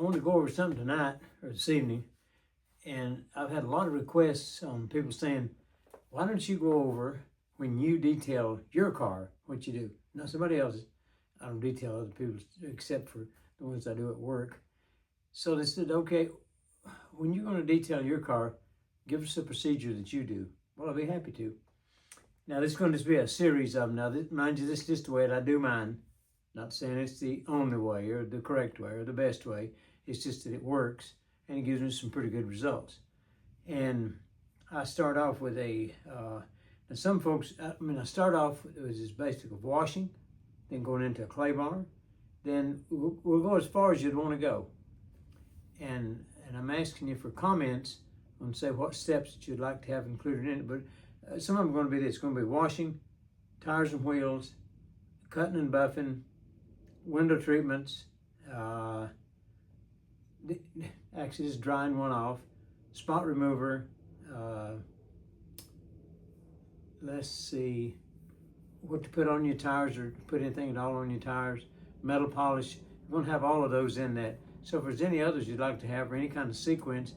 I want to go over something tonight or this evening, and I've had a lot of requests on people saying, why don't you go over when you detail your car, what you do? Not somebody else's. I don't detail other people's except for the ones I do at work. So they said, okay, when you're going to detail your car, give us a procedure that you do. Well, I'll be happy to. Now, this is going to be a series of them. Now, mind you, this is just the way that I do mine. Not saying it's the only way or the correct way or the best way. It's just that it works and it gives me some pretty good results. And I start off with a, and some folks, I start off with this basic of washing, then going into a clay bar, then we'll go as far as you'd want to go. And I'm asking you for comments on, say, what steps that you'd like to have included in it. But some of them are going to be this. It's going to be washing, tires and wheels, cutting and buffing, window treatments, actually just drying one off, spot remover, let's see, what to put on your tires or put anything at all on your tires, metal polish. You're going to have all of those in that. So if there's any others you'd like to have or any kind of sequence,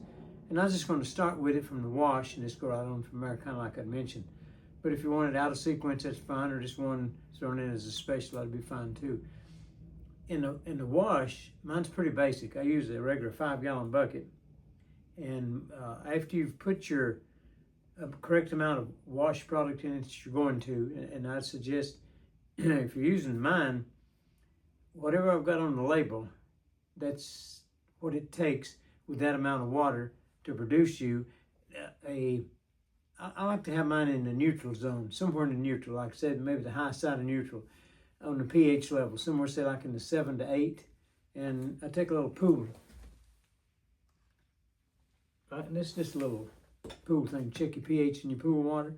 and I'm just going to start with it from the wash and just go right on from there, kind of like I mentioned. But if you want it out of sequence, that's fine, or just one thrown in as a special, that'd be fine too. In the wash, mine's pretty basic. I use a regular 5-gallon bucket, and after you've put your correct amount of wash product in it that you're going to, and I'd suggest if you're using mine, whatever I've got on the label, that's what it takes with that amount of water to produce you I like to have mine in the neutral zone, somewhere in the neutral, like I said, maybe the high side of neutral on the pH level, somewhere say like in the 7 to 8, and I take a little pool. Right, and this is just a little pool thing, check your pH in your pool water,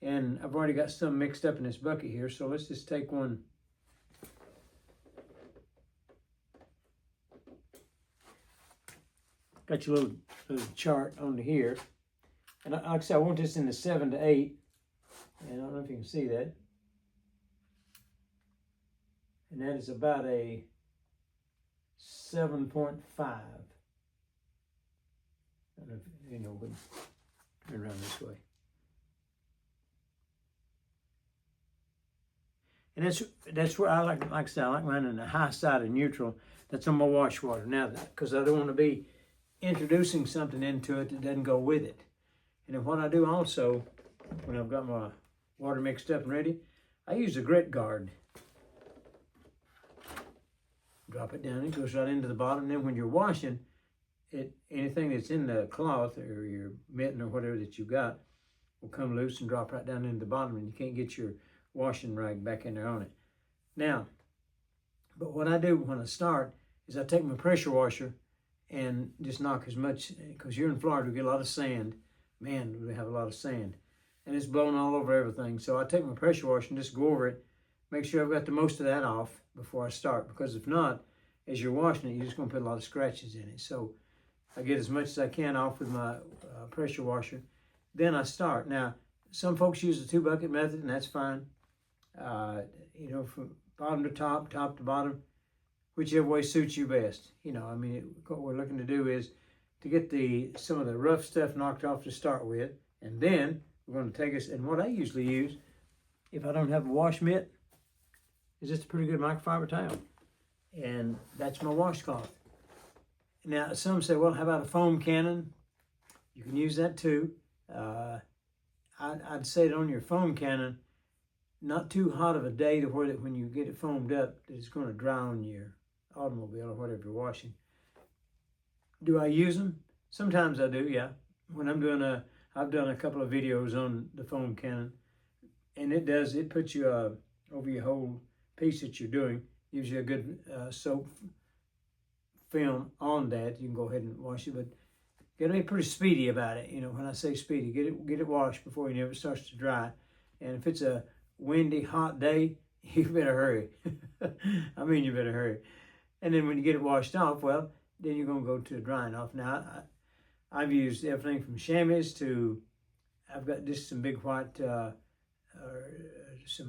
and I've already got some mixed up in this bucket here, so let's just take one. Got your little chart on here. And like I said, I want this in the 7 to 8. And I don't know if you can see that. And that is about a 7.5. I don't know if you know, but turn around this way. And that's where I like I said, I like mine in the high side of neutral. That's on my wash water. Now, because I don't want to be introducing something into it that doesn't go with it. And then what I do also, when I've got my water mixed up and ready, I use a grit guard. Drop it down, it goes right into the bottom. And then when you're washing, anything that's in the cloth or your mitten or whatever that you got will come loose and drop right down into the bottom, and you can't get your washing rag back in there on it. Now, but what I do when I start is I take my pressure washer and just knock as much, because you're in Florida, we get a lot of sand. Man, we have a lot of sand. And it's blowing all over everything. So I take my pressure washer and just go over it, make sure I've got the most of that off before I start. Because if not, as you're washing it, you're just going to put a lot of scratches in it. So I get as much as I can off with my pressure washer. Then I start. Now, some folks use the 2-bucket method, and that's fine. You know, from bottom to top, top to bottom, whichever way suits you best. You know, I mean, what we're looking to do is to get some of the rough stuff knocked off to start with, and then we're going to take us, and what I usually use, if I don't have a wash mitt, is just a pretty good microfiber towel. And that's my washcloth. Now, some say, well, how about a foam cannon? You can use that too. I'd say that on your foam cannon, not too hot of a day to where that when you get it foamed up, that it's going to dry on your automobile or whatever you're washing. Do I use them? Sometimes I do, yeah. When I'm doing I've done a couple of videos on the foam cannon, and it puts you over your whole piece that you're doing, gives you a good soap film on that. You can go ahead and wash it, but you gotta be pretty speedy about it. You know, when I say speedy, get it washed before it starts to dry. And if it's a windy, hot day, you better hurry. I mean, you better hurry. And then when you get it washed off, well, then you're going to go to drying off. Now, I've used everything from chamois to, I've got just some big white, some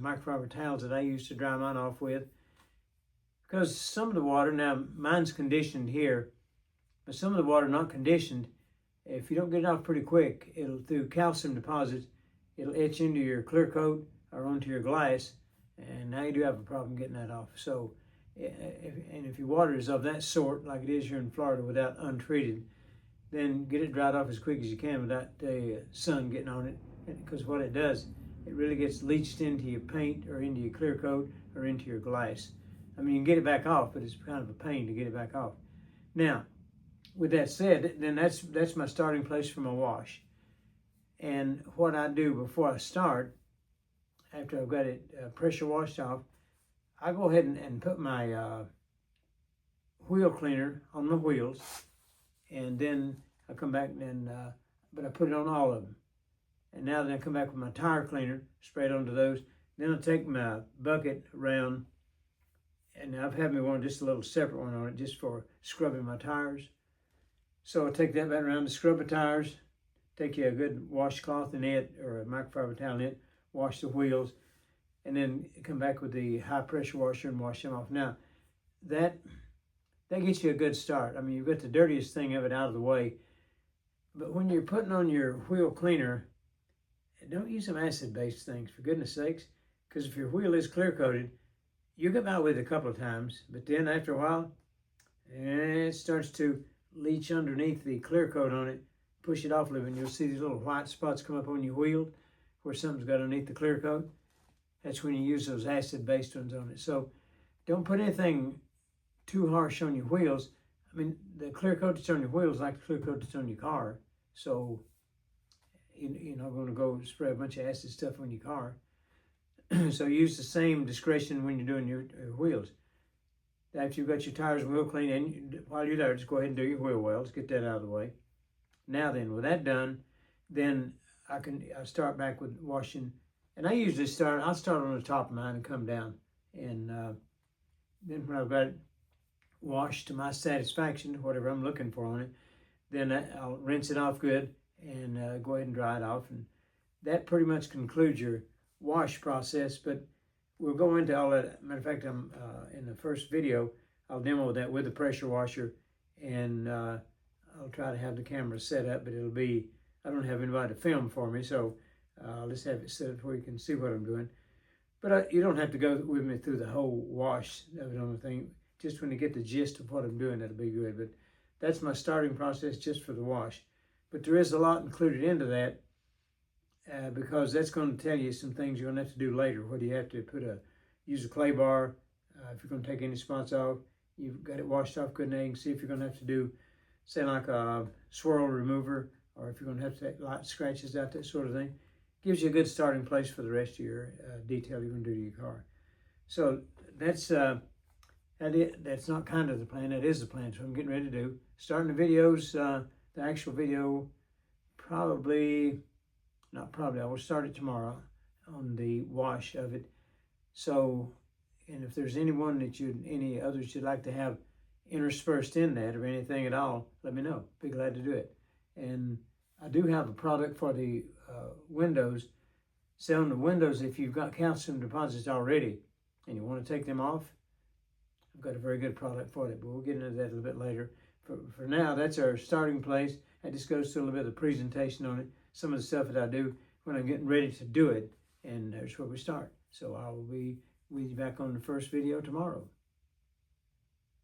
microfiber towels that I use to dry mine off with. Because some of the water, now mine's conditioned here but some of the water not conditioned, if you don't get it off pretty quick, it'll, through calcium deposits, it'll etch into your clear coat or onto your glass, and now you do have a problem getting that off. So, if your water is of that sort, like it is here in Florida, without untreated, then get it dried off as quick as you can without the sun getting on it, because what it does, it really gets leached into your paint or into your clear coat or into your glass. I mean, you can get it back off, but it's kind of a pain to get it back off. Now, with that said, then that's my starting place for my wash. And what I do before I start, after I've got it pressure washed off, I go ahead and put my wheel cleaner on my wheels, and then I come back and but I put it on all of them. And now then I come back with my tire cleaner, spray it onto those. Then I take my bucket around, and I've had me one, just a little separate one on it, just for scrubbing my tires. So I take that back around to scrub the tires, take you a good washcloth in it, or a microfiber towel in it, wash the wheels, and then come back with the high pressure washer and wash them off. Now, that gets you a good start. I mean, you've got the dirtiest thing of it out of the way, but when you're putting on your wheel cleaner, don't use some acid-based things, for goodness sakes, because if your wheel is clear-coated, you get by with it a couple of times, but then after a while, it starts to leach underneath the clear coat on it, push it off a little bit, and you'll see these little white spots come up on your wheel where something's got underneath the clear coat. That's when you use those acid-based ones on it. So don't put anything too harsh on your wheels. I mean, the clear coat that's on your wheels is like the clear coat that's on your car. So you're not going to go spray a bunch of acid stuff on your car. So use the same discretion when you're doing your wheels. After you've got your tires and wheel clean, and while you're there, just go ahead and do your wheel wells. Get that out of the way. Now then, with that done, then I start back with washing. And I'll start on the top of mine and come down. And then when I've got it washed to my satisfaction, whatever I'm looking for on it, then I'll rinse it off good and go ahead and dry it off. And that pretty much concludes your wash process. But we'll go into all that. Matter of fact, I'm in the first video, I'll demo that with the pressure washer, and I'll try to have the camera set up, but I don't have anybody to film for me, so let's have it set up where you can see what I'm doing. But you don't have to go with me through the whole wash of it on the thing. Just when you get the gist of what I'm doing, that'll be good. But that's my starting process just for the wash. But there is a lot included into that, because that's going to tell you some things you're going to have to do later. Whether you have to use a clay bar, if you're going to take any spots off, you've got it washed off good, and you can see if you're going to have to do, say, like a swirl remover, or if you're going to have to take light scratches out, that sort of thing. Gives you a good starting place for the rest of your detail you're going to do to your car. So that's not kind of the plan, that is the plan. So I'm getting ready to do. Starting the videos, the actual video, I will start it tomorrow on the wash of it. So, and if there's any others you'd like to have interspersed in that or anything at all, let me know. Be glad to do it. And I do have a product for the windows. So on the windows, if you've got calcium deposits already and you want to take them off, I've got a very good product for that, but we'll get into that a little bit later. For now, that's our starting place. That just goes through a little bit of the presentation on it, some of the stuff that I do when I'm getting ready to do it, and there's where we start. So I will be with you back on the first video tomorrow.